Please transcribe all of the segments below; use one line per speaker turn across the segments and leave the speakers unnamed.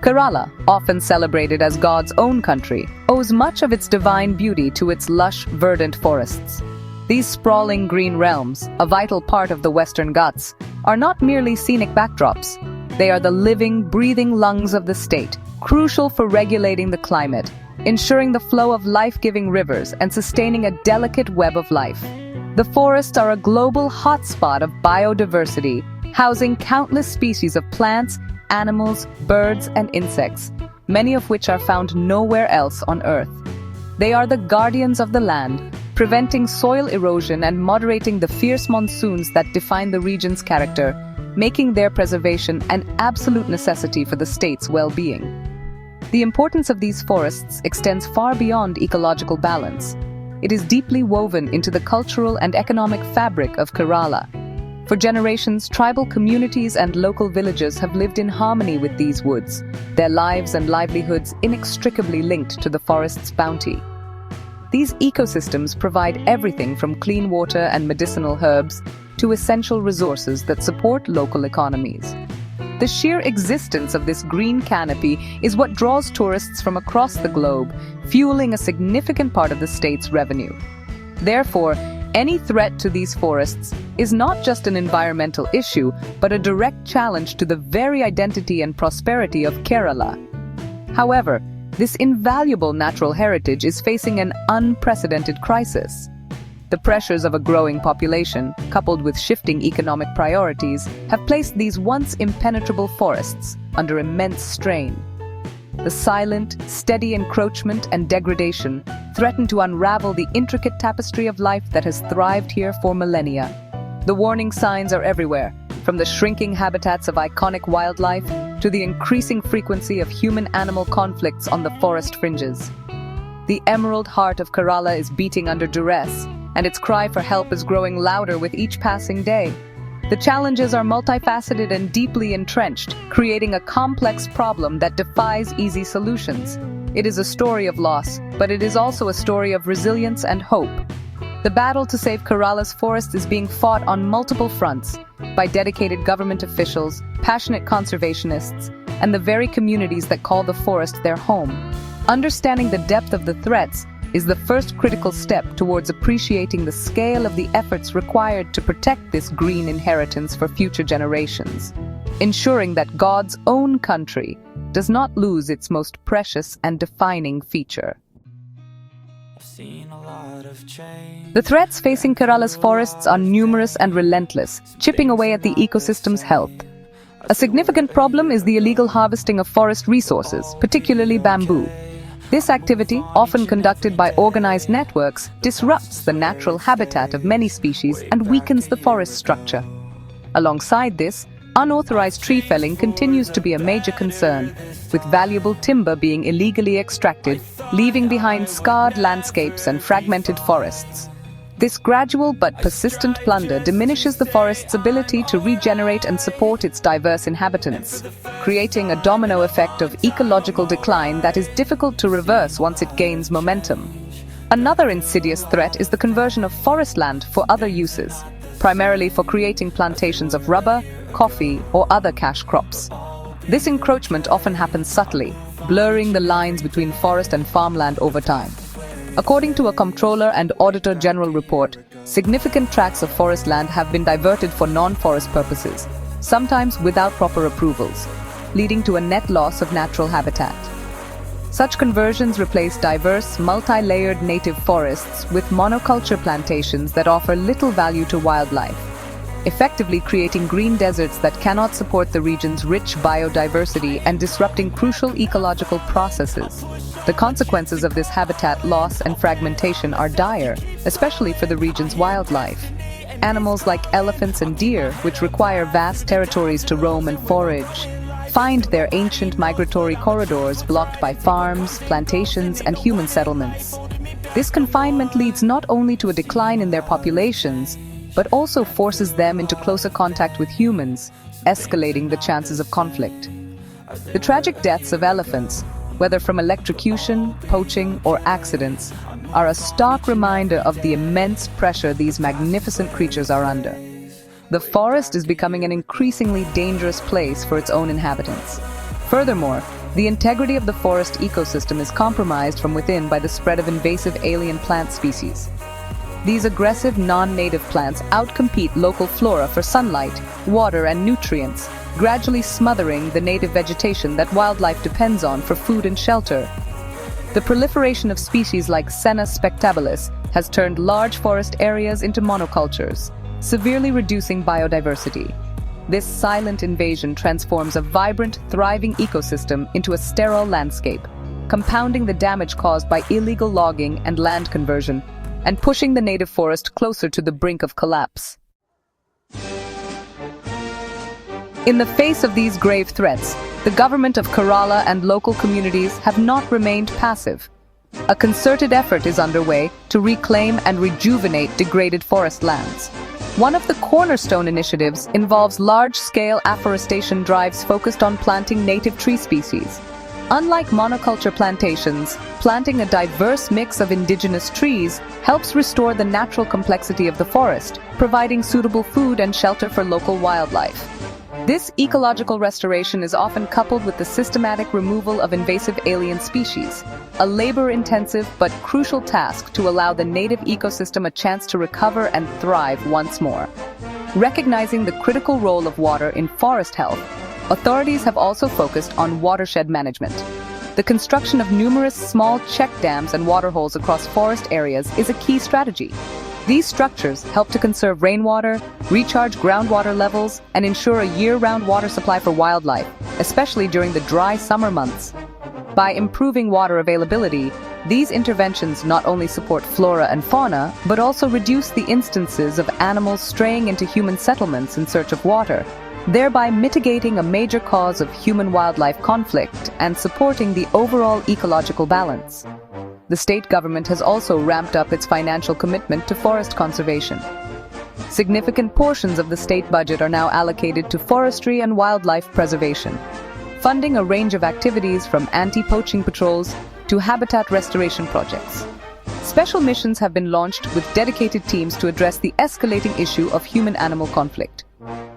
Kerala, often celebrated as God's own country, owes much of its divine beauty to its lush, verdant forests. These sprawling green realms, a vital part of the Western Ghats, are not merely scenic backdrops. They are the living, breathing lungs of the state, crucial for regulating the climate, ensuring the flow of life-giving rivers, and sustaining a delicate web of life. The forests are a global hotspot of biodiversity, housing countless species of plants, animals, birds, and insects, many of which are found nowhere else on Earth. They are the guardians of the land, preventing soil erosion and moderating the fierce monsoons that define the region's character, making their preservation an absolute necessity for the state's well-being. The importance of these forests extends far beyond ecological balance. It is deeply woven into the cultural and economic fabric of Kerala. For generations, tribal communities and local villages have lived in harmony with these woods, their lives and livelihoods inextricably linked to the forest's bounty. These ecosystems provide everything from clean water and medicinal herbs to essential resources that support local economies. The sheer existence of this green canopy is what draws tourists from across the globe, fueling a significant part of the state's revenue. Therefore, any threat to these forests is not just an environmental issue, but a direct challenge to the very identity and prosperity of Kerala. However, this invaluable natural heritage is facing an unprecedented crisis. The pressures of a growing population, coupled with shifting economic priorities, have placed these once impenetrable forests under immense strain. The silent, steady encroachment and degradation threaten to unravel the intricate tapestry of life that has thrived here for millennia. The warning signs are everywhere, from the shrinking habitats of iconic wildlife to the increasing frequency of human-animal conflicts on the forest fringes. The emerald heart of Kerala is beating under duress, and its cry for help is growing louder with each passing day. The challenges are multifaceted and deeply entrenched, creating a complex problem that defies easy solutions. It is a story of loss, but it is also a story of resilience and hope. The battle to save Kerala's forests is being fought on multiple fronts by dedicated government officials, passionate conservationists, and the very communities that call the forest their home. Understanding the depth of the threats is the first critical step towards appreciating the scale of the efforts required to protect this green inheritance for future generations, ensuring that God's own country does not lose its most precious and defining feature. The threats facing Kerala's forests are numerous and relentless, chipping away at the ecosystem's health. A significant problem is the illegal harvesting of forest resources, particularly bamboo. This activity, often conducted by organized networks, disrupts the natural habitat of many species and weakens the forest structure. Alongside this, unauthorized tree felling continues to be a major concern, with valuable timber being illegally extracted, leaving behind scarred landscapes and fragmented forests. This gradual but persistent plunder diminishes the forest's ability to regenerate and support its diverse inhabitants, creating a domino effect of ecological decline that is difficult to reverse once it gains momentum. Another insidious threat is the conversion of forest land for other uses, primarily for creating plantations of rubber, coffee, or other cash crops. This encroachment often happens subtly, blurring the lines between forest and farmland over time. According to a Comptroller and Auditor General report, significant tracts of forest land have been diverted for non-forest purposes, sometimes without proper approvals, leading to a net loss of natural habitat. Such conversions replace diverse, multi-layered native forests with monoculture plantations that offer little value to wildlife, effectively creating green deserts that cannot support the region's rich biodiversity and disrupting crucial ecological processes. The consequences of this habitat loss and fragmentation are dire, especially for the region's wildlife. Animals like elephants and deer, which require vast territories to roam and forage, find their ancient migratory corridors blocked by farms, plantations, and human settlements. This confinement leads not only to a decline in their populations, but also forces them into closer contact with humans, escalating the chances of conflict. The tragic deaths of elephants, whether from electrocution, poaching, or accidents, are a stark reminder of the immense pressure these magnificent creatures are under. The forest is becoming an increasingly dangerous place for its own inhabitants. Furthermore, The integrity of the forest ecosystem is compromised from within by the spread of invasive alien plant species. These aggressive non-native plants outcompete local flora for sunlight, water, and nutrients, gradually smothering the native vegetation that wildlife depends on for food and shelter. The proliferation of species like Senna spectabilis has turned large forest areas into monocultures, severely reducing biodiversity. This silent invasion transforms a vibrant, thriving ecosystem into a sterile landscape, compounding the damage caused by illegal logging and land conversion, and pushing the native forest closer to the brink of collapse. In the face of these grave threats, the government of Kerala and local communities have not remained passive. A concerted effort is underway to reclaim and rejuvenate degraded forest lands. One of the cornerstone initiatives involves large-scale afforestation drives focused on planting native tree species. Unlike monoculture plantations, planting a diverse mix of indigenous trees helps restore the natural complexity of the forest, providing suitable food and shelter for local wildlife. This ecological restoration is often coupled with the systematic removal of invasive alien species, a labor-intensive but crucial task to allow the native ecosystem a chance to recover and thrive once more. Recognizing the critical role of water in forest health, authorities have also focused on watershed management. The construction of numerous small check dams and waterholes across forest areas is a key strategy. These structures help to conserve rainwater, recharge groundwater levels, and ensure a year-round water supply for wildlife, especially during the dry summer months. By improving water availability, these interventions not only support flora and fauna, but also reduce the instances of animals straying into human settlements in search of water, thereby mitigating a major cause of human-wildlife conflict and supporting the overall ecological balance. The state government has also ramped up its financial commitment to forest conservation. Significant portions of the state budget are now allocated to forestry and wildlife preservation, funding a range of activities from anti-poaching patrols to habitat restoration projects. Special missions have been launched with dedicated teams to address the escalating issue of human-animal conflict.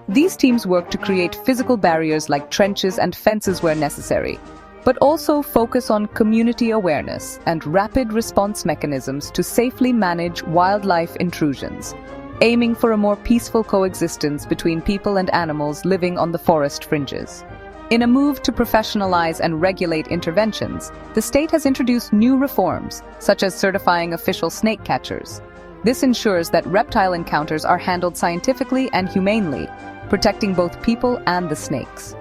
These teams work to create physical barriers like trenches and fences where necessary, but also focus on community awareness and rapid response mechanisms to safely manage wildlife intrusions, aiming for a more peaceful coexistence between people and animals living on the forest fringes. In a move to professionalize and regulate interventions, the state has introduced new reforms, such as certifying official snake catchers. This ensures that reptile encounters are handled scientifically and humanely, protecting both people and the snakes.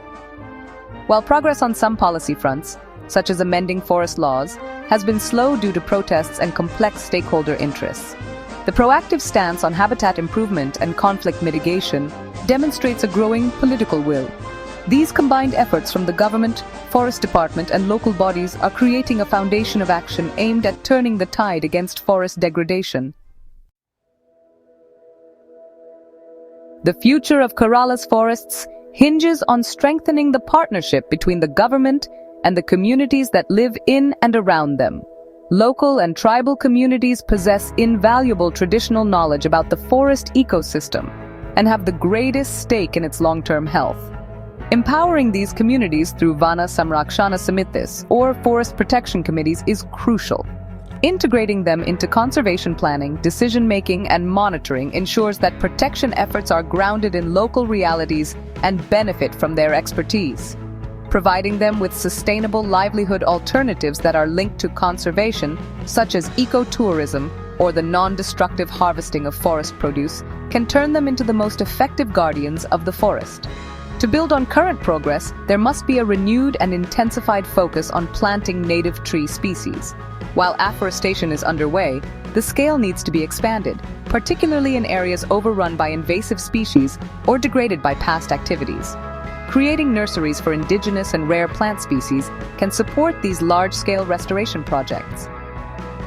While progress on some policy fronts, such as amending forest laws, has been slow due to protests and complex stakeholder interests, the proactive stance on habitat improvement and conflict mitigation demonstrates a growing political will. These combined efforts from the government, forest department, and local bodies are creating a foundation of action aimed at turning the tide against forest degradation. The future of Kerala's forests hinges on strengthening the partnership between the government and the communities that live in and around them. Local and tribal communities possess invaluable traditional knowledge about the forest ecosystem and have the greatest stake in its long-term health. Empowering these communities through Vana Samrakshana Samitis or forest protection committees is crucial. Integrating them into conservation planning, decision-making, and monitoring ensures that protection efforts are grounded in local realities and benefit from their expertise. Providing them with sustainable livelihood alternatives that are linked to conservation, such as ecotourism or the non-destructive harvesting of forest produce, can turn them into the most effective guardians of the forest. To build on current progress, there must be a renewed and intensified focus on planting native tree species. While afforestation is underway, the scale needs to be expanded, particularly in areas overrun by invasive species or degraded by past activities. Creating nurseries for indigenous and rare plant species can support these large-scale restoration projects.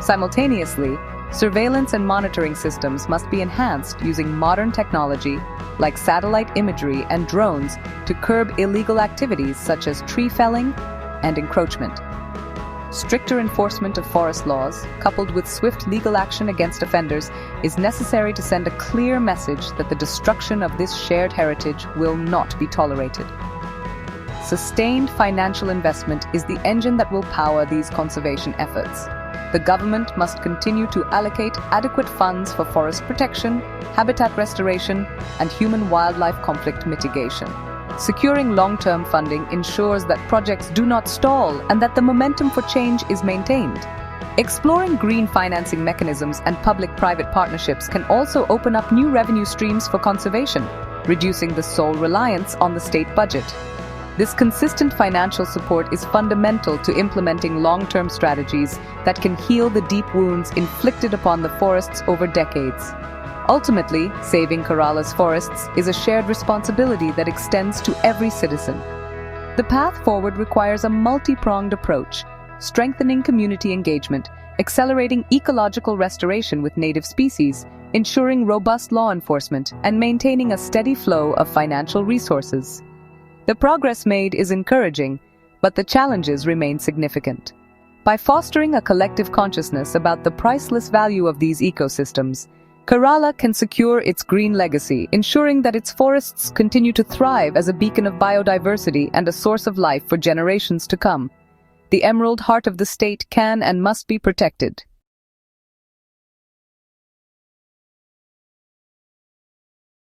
Simultaneously, surveillance and monitoring systems must be enhanced using modern technology like satellite imagery and drones to curb illegal activities such as tree felling and encroachment. Stricter enforcement of forest laws, coupled with swift legal action against offenders, is necessary to send a clear message that the destruction of this shared heritage will not be tolerated. sustained financial investment is the engine that will power these conservation efforts. The government must continue to allocate adequate funds for forest protection, habitat restoration, and human-wildlife conflict mitigation. Securing long-term funding ensures that projects do not stall and that the momentum for change is maintained. Exploring green financing mechanisms and public-private partnerships can also open up new revenue streams for conservation, reducing the sole reliance on the state budget. This consistent financial support is fundamental to implementing long-term strategies that can heal the deep wounds inflicted upon the forests over decades. Ultimately, saving Kerala's forests is a shared responsibility that extends to every citizen. The path forward requires a multi-pronged approach, strengthening community engagement, accelerating ecological restoration with native species, ensuring robust law enforcement, and maintaining a steady flow of financial resources. The progress made is encouraging, but the challenges remain significant. By fostering a collective consciousness about the priceless value of these ecosystems, Kerala can secure its green legacy, ensuring that its forests continue to thrive as a beacon of biodiversity and a source of life for generations to come. The emerald heart of the state can and must be protected,